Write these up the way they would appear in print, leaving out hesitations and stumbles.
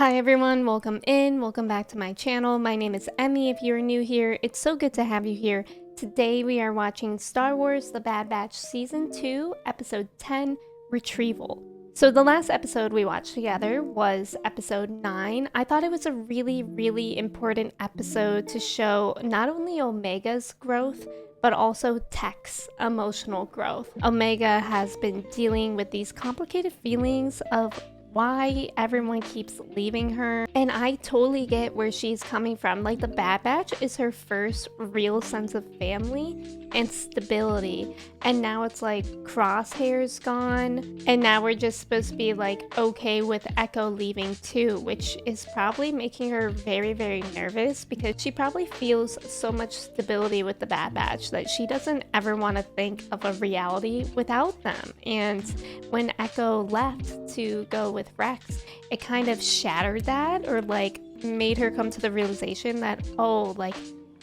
Hi everyone, welcome back to my channel. My name is Emmy if you're new here. It's so good to have you here. Today we are watching Star Wars The Bad Batch Season 2, Episode 10, Retrieval. So the last episode we watched together was Episode 9. I thought it was a really important episode to show not only Omega's growth, but also Tech's emotional growth. Omega has been dealing with these complicated feelings of why everyone keeps leaving her, and I totally get where she's coming from. Like, the Bad Batch is her first real sense of family and stability, and now it's like Crosshair's gone, and now we're just supposed to be like okay with Echo leaving too, which is probably making her very nervous because she probably feels so much stability with the Bad Batch that she doesn't ever want to think of a reality without them. And when Echo left to go with Rex, it kind of shattered that, or like made her come to the realization that, oh, like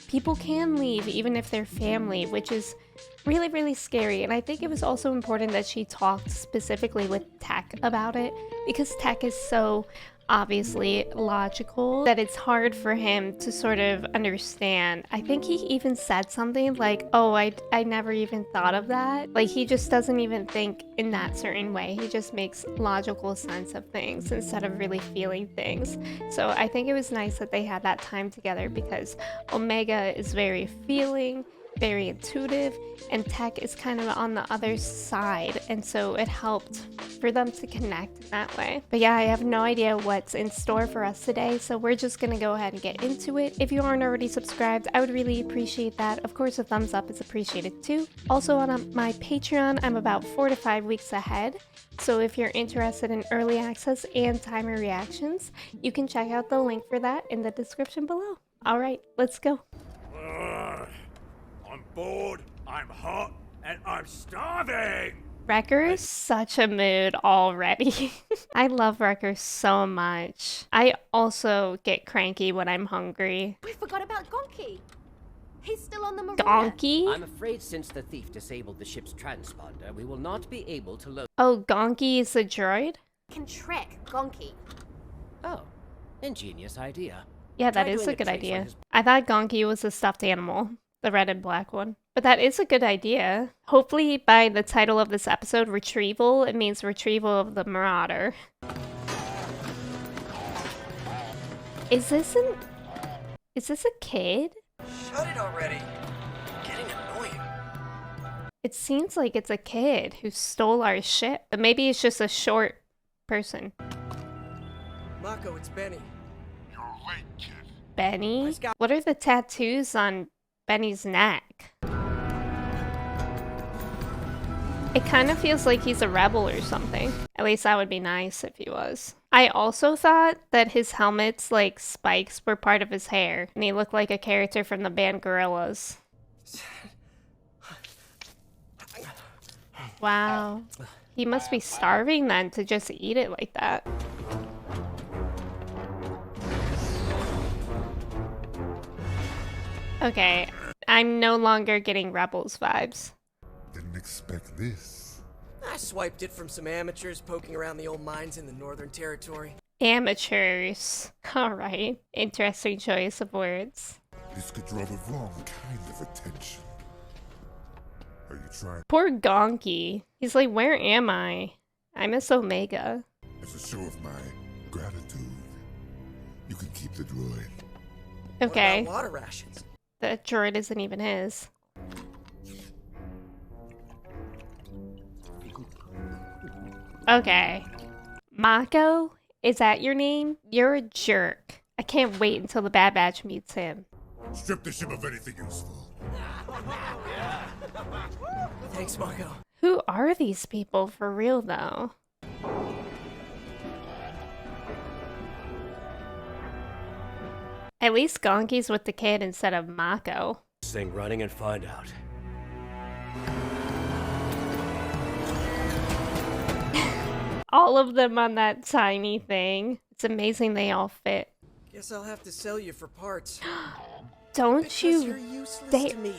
people can leave even if they're family, which is really scary. And I think it was also important that she talked specifically with Tech about it, because Tech is so obviously logical that it's hard for him to sort of understand. I think he even said something like, oh, I never even thought of that. Like, he just doesn't even think in that certain way. He just makes logical sense of things instead of really feeling things. So I think it was nice that they had that time together, because Omega is very feeling, very intuitive, and Tech is kind of on the other side, and so it helped for them to connect in that way. But yeah, I have no idea what's in store for us today, so we're just gonna go ahead and get into it. If you aren't already subscribed, I would really appreciate that. Of course, a thumbs up is appreciated too. Also, on my Patreon, I'm about 4 to 5 weeks ahead, so if you're interested in early access and timer reactions, you can check out the link for that in the description below. All right, let's go. I'm bored, I'm hot, and I'm starving! Wrecker is such a mood already. I love Wrecker so much. I also get cranky when I'm hungry. We forgot about Gonki. He's still on the marina. Gonki? I'm afraid since the thief disabled the ship's transponder, we will not be able to load. Oh, Gonki is a droid? Can track Gonki. Oh, ingenious idea. Yeah, that Try is doing a good trace on idea. his- I thought Gonki was a stuffed animal. The red and black one. But that is a good idea. Hopefully by the title of this episode, Retrieval, it means retrieval of the Marauder. Is this a kid? Shut it already. Getting annoying. It seems like it's a kid who stole our ship, but maybe it's just a short person. Mako, it's Benny. You're late, kid. Benny? What are the tattoos on Benny's neck? It kind of feels like he's a rebel or something. At least that would be nice if he was. I also thought that his helmet's like spikes were part of his hair, and he looked like a character from the band Gorillaz. Wow. He must be starving then to just eat it like that. Okay, I'm no longer getting Rebels vibes. Didn't expect this. I swiped it from some amateurs poking around the old mines in the Northern Territory. Amateurs. Alright, interesting choice of words. This could draw the wrong kind of attention. Are you trying Poor Gonki. He's like, where am I? I miss Omega. as a show of my gratitude? You can keep the droid. Okay, What about water rations? the droid isn't even his. Okay. Mako? Is that your name? You're a jerk. I can't wait until the Bad Batch meets him. Strip the ship of anything useful. Thanks, Mako. Who are these people for real though? At least Gonki's with the kid instead of Mako. This thing running and find out. All of them on that tiny thing. It's amazing they all fit. Guess I'll have to sell you for parts. Don't Because you you're useless they- to me.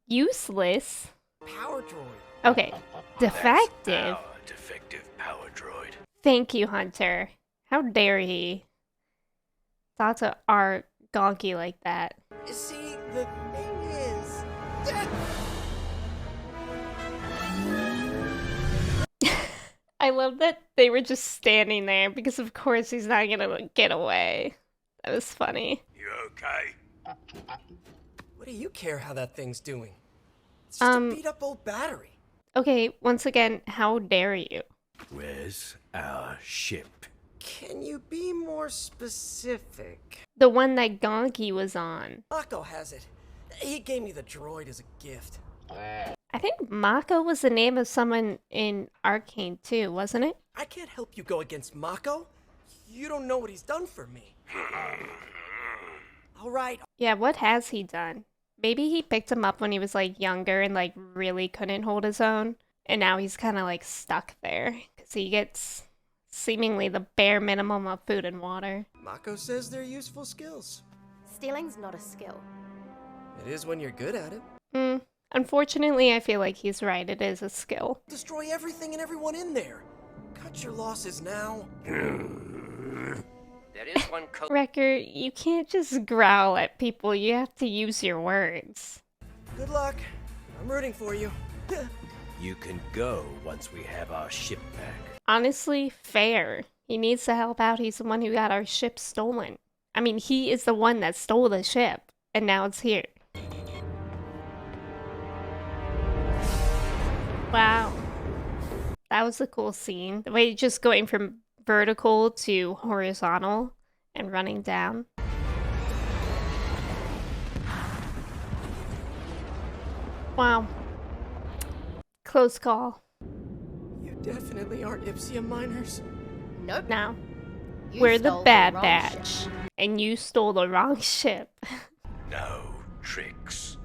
useless? Power droid. Okay, defective. Defective power droid. Thank you, Hunter. How dare he? thoughts are gonky like that. See, the thing is... I love that they were just standing there because of course he's not gonna get away. That was funny. You okay? What do you care how that thing's doing? It's just a beat-up old battery. Okay, once again, how dare you? Where's our ship? Can you be more specific? The one that Gonky was on. Mako has it. He gave me the droid as a gift. I think Mako was the name of someone in Arcane too, wasn't it? I can't help you go against Mako. You don't know what he's done for me. All right. Yeah, what has he done? Maybe he picked him up when he was like younger and like really couldn't hold his own. And now he's kind of like stuck there because he gets seemingly the bare minimum of food and water. Mako says they're useful skills. Stealing's not a skill. It is when you're good at it. Unfortunately, I feel like he's right. It is a skill. Destroy everything and everyone in there. Cut your losses now. There is one code. Wrecker, you can't just growl at people. You have to use your words. Good luck. I'm rooting for you. You can go once we have our ship back. Honestly, fair. He needs to help out. He's the one who got our ship stolen. I mean, he is the one that stole the ship, and now it's here. Wow. That was a cool scene. The way just going from vertical to horizontal and running down. Wow. Close call. You definitely aren't Ipsia miners. Nope. Now, You we're the stole Bad wrong Batch, ship. and you stole the wrong ship. No tricks.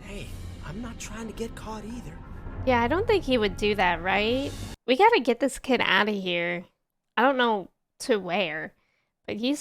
Hey, I'm not trying to get caught either. Yeah, I don't think he would do that, right? We gotta get this kid out of here. I don't know to where, but he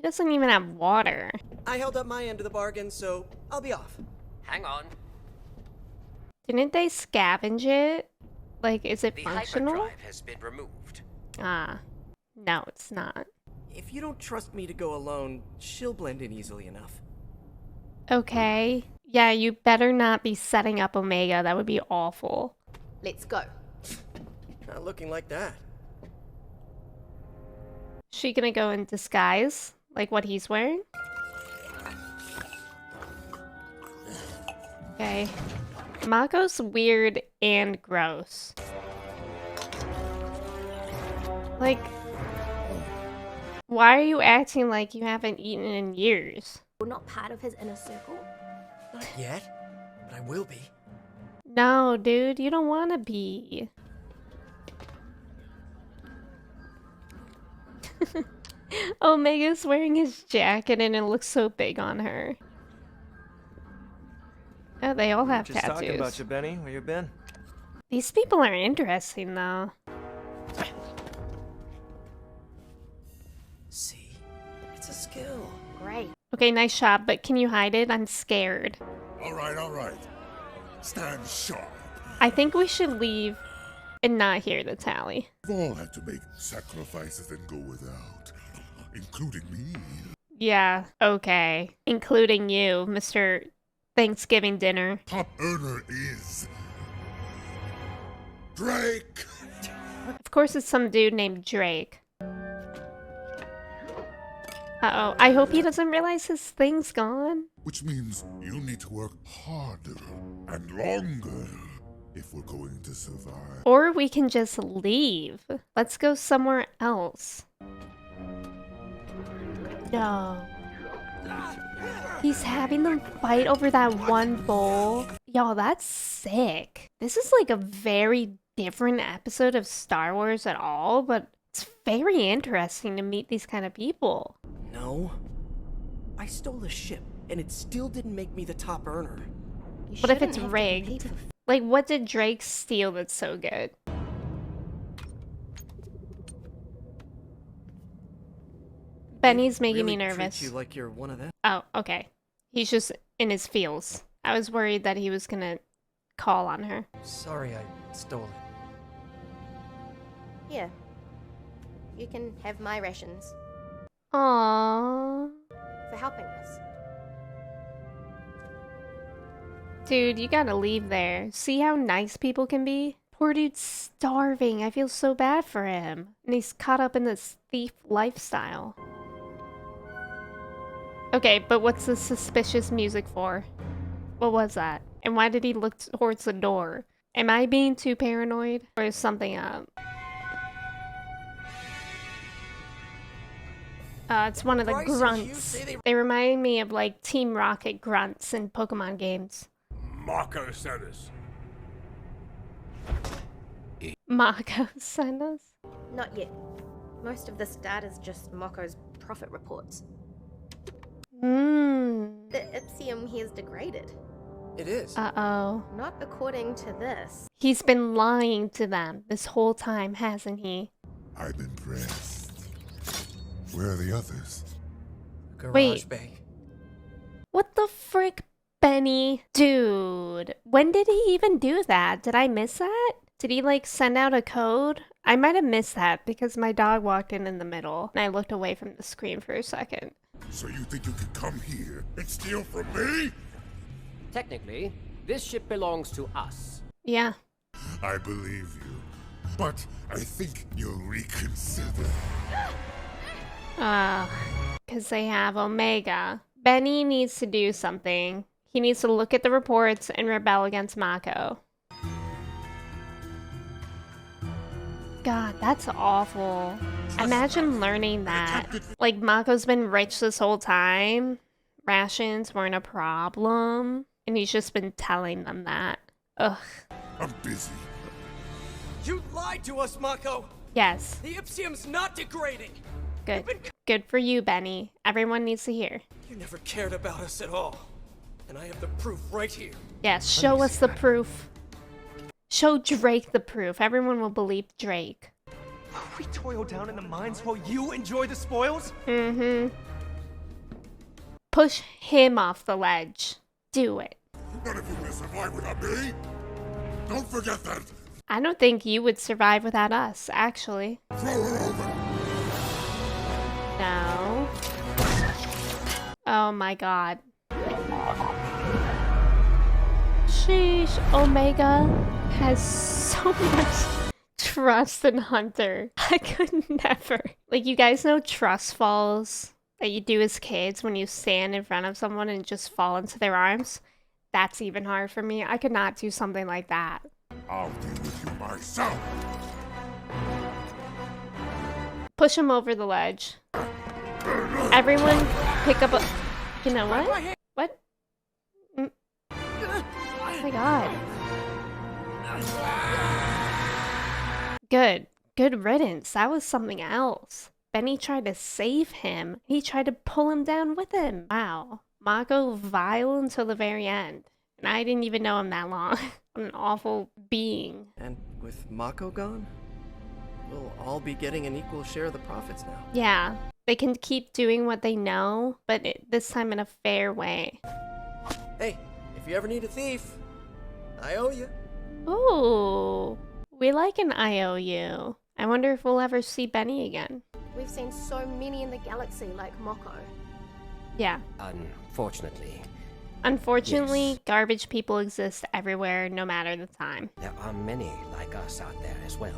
doesn't even have water. I held up my end of the bargain, so I'll be off. Hang on. Didn't they scavenge it? Like, is it The functional? hyperdrive has been removed. Ah, no, it's not. If you don't trust me to go alone, she'll blend in easily enough. Okay. Yeah, you better not be setting up Omega. That would be awful. Let's go. Not looking like that. She gonna go in disguise? Like what he's wearing? Okay. Mako's weird and gross. Like, why are you acting like you haven't eaten in years? We're not part of his inner circle. Not yet, but I will be. No, dude, you don't want to be. Omega's wearing his jacket and it looks so big on her. Oh, they all have Just tattoos. talking about you, Benny. Where you been? These people are interesting, though. See? It's a skill. Great. Okay, nice shot, but can you hide it? I'm scared. All right. Stand sharp. I think we should leave and not hear the tally. We've all had to make sacrifices and go without, including me. Yeah, okay. Including you, Mr. Thanksgiving dinner. Top earner is Drake. Of course, it's some dude named Drake. Uh-oh. I hope he doesn't realize his thing's gone. Which means you need to work harder and longer if we're going to survive. Or we can just leave. Let's go somewhere else. No. He's having them fight over that one bowl. Y'all, that's sick. This is like a very different episode of Star Wars at all, but it's very interesting to meet these kind of people. No. I stole a ship, and it still didn't make me the top earner. You What if shouldn't it's have to rigged? compete for Like, what did Drake steal that's so good? Benny's making me Really nervous. treat you like you're one of them? Oh, okay. He's just in his feels. I was worried that he was gonna call on her. Sorry I stole it. Here. You can have my rations. Aww. stopping us. Dude, you gotta leave there. See how nice people can be? Poor dude's starving. I feel so bad for him. And he's caught up in this thief lifestyle. Okay, but what's the suspicious music for? What was that? And why did he look towards the door? Am I being too paranoid? Or is something up? It's one of the Bryce and Hugh grunts. say They remind me of like Team Rocket grunts in Pokemon games. Mako sent us. Mako sent us? Not yet. Most of this data is just Moko's profit reports. Hmm. The Ipsium here's degraded. It is. Uh-oh. Not according to this. He's been lying to them this whole time, hasn't he? I'm impressed. Where are the others? Garage Wait. bay. What the frick, Benny? Dude, when did he even do that? Did I miss that? Did he like send out a code? I might have missed that because my dog walked in the middle and I looked away from the screen for a second. So you think you could come here and steal from me? Technically, this ship belongs to us. Yeah. I believe you. But I think you'll reconsider. Because they have Omega. Benny needs to do something. He needs to look at the reports and rebel against Mako. God, that's awful. Imagine learning that. Like, Mako's been rich this whole time. Rations weren't a problem. And he's just been telling them that. Ugh. I'm busy. You lied to us, Mako! Yes. The Ipsium's not degrading! Good. Good for you, Benny. Everyone needs to hear. You never cared about us at all. And I have the proof right here. Yes, show us the proof. Show Drake the proof. Everyone will believe Drake. We toil down in the mines while you enjoy the spoils? Mm-hmm. Push him off the ledge. Do it. None of you will survive without me. Don't forget that. I don't think you would survive without us, actually. Throw her over. No. Oh my god. Sheesh, Omega has so much trust in Hunter. I could never. Like, you guys know trust falls that you do as kids when you stand in front of someone and just fall into their arms? That's even hard for me. I could not do something like that. I'll deal with you myself. Push him over the ledge. Everyone pick up a... You know what? What? Oh my god. Good. Good riddance. That was something else. Benny tried to save him. He tried to pull him down with him. Wow. Mako vile until the very end. And I didn't even know him that long. I'm an awful being. And with Mako gone, we'll all be getting an equal share of the profits now. Yeah. They can keep doing what they know, but this time in a fair way. Hey, if you ever need a thief, I owe you. Ooh. We like an IOU. I wonder if we'll ever see Benny again. We've seen so many in the galaxy like Moko. Yeah. Unfortunately, Unfortunately, Yes. garbage people exist everywhere, no matter the time. there are many like us out there as well.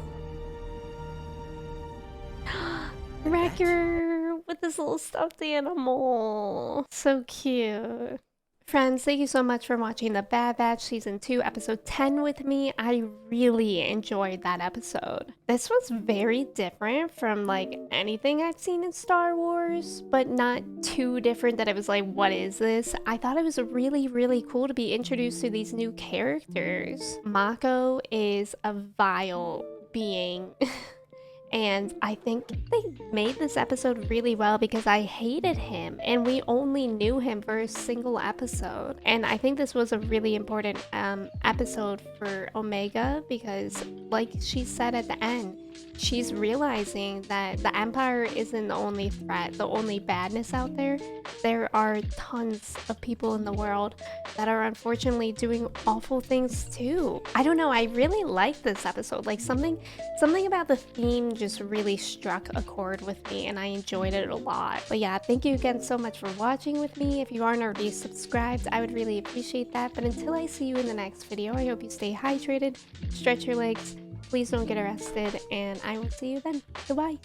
Wrecker with this little stuffed animal. So cute. Friends, thank you so much for watching The Bad Batch Season 2, Episode 10 with me. I really enjoyed that episode. This was very different from, like, anything I've seen in Star Wars, but not too different that it was like, what is this? I thought it was really, really cool to be introduced to these new characters. Mako is a vile being. And I think they made this episode really well because I hated him and we only knew him for a single episode. And I think this was a really important episode for Omega because, like she said at the end, she's realizing that the Empire isn't the only threat, the only badness out there. There are tons of people in the world that are unfortunately doing awful things too. I don't know, I really like this episode. Like something about the theme just really struck a chord with me, and I enjoyed it a lot. But yeah, thank you again so much for watching with me. If you aren't already subscribed, I would really appreciate that. But until I see you in the next video, I hope you stay hydrated, stretch your legs, please don't get arrested, and I will see you then. Goodbye.